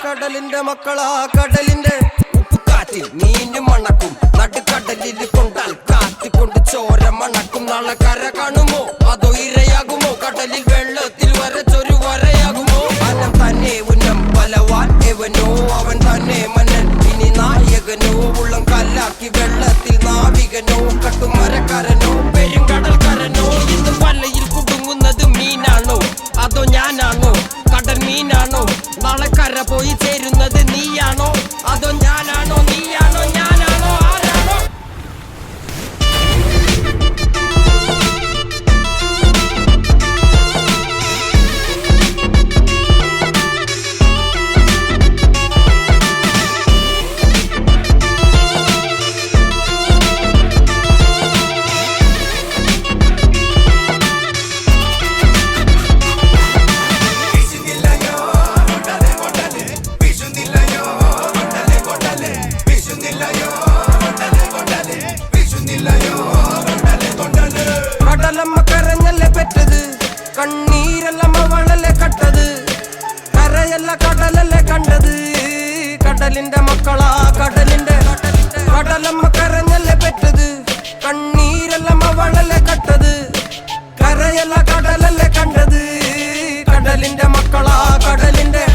കടലിന്റെ മക്കളാ കടലിന്റെ ഉപ്പുകാറ്റിൽ മീനും മണക്കും നടുക്കടലിൽ കൊണ്ടാൽ കാറ്റിക്കൊണ്ട് ചോര മണക്കും നാളെ കര കാണുമോ അതോ ഇരയാകുമോ കടലിൽ വെള്ളത്തിൽ വരച്ചൊരു വരയാകുമോ അനം തന്നെ ഉന്നം ബലവാൻ എവനോ അവൻ തന്നെ മന്നൻ ഇനി നായകനോ ഉള്ളം കല്ലാക്കി വെള്ളത്തിൽ നാവികനോ കട്ടുമരക്കാരനോ പെരുങ്കടൽക്കാരനോ ഇന്ന് വലയിൽ കുടുങ്ങുന്നത് മീനാണോ അതോ ഞാനാണോ കടൽ മീനാണോ നാളെ കര പോയി ചേരുന്നത് നീയാണോ അതോ ഞാനാണോ നീയാണോ ഞാനാണോ ആരാണോ കടലമ്മ കരഞ്ഞല്ലേ പെറ്റത് കണ്ണീരല്ലമ്മ വളല്ലേ കട്ടത് കരയല്ല കടലല്ലേ കണ്ടത് കടലിന്റെ മക്കളാ കടലിന്റെ കടലമ്മ കരഞ്ഞല്ലേ പെറ്റത് കണ്ണീരല്ലമ്മ വളല്ലേ കട്ടത് കരയല്ല കടലല്ലേ കണ്ടത് കടലിന്റെ മക്കളാ കടലിന്റെ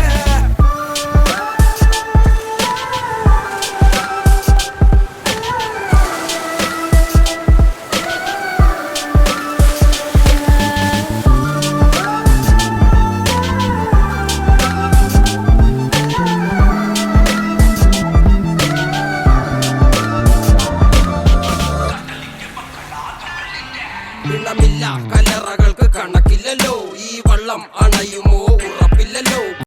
കലറകൾക്ക് കണക്കില്ലല്ലോ ഈ വള്ളം അണയുമോ ഉറപ്പില്ലല്ലോ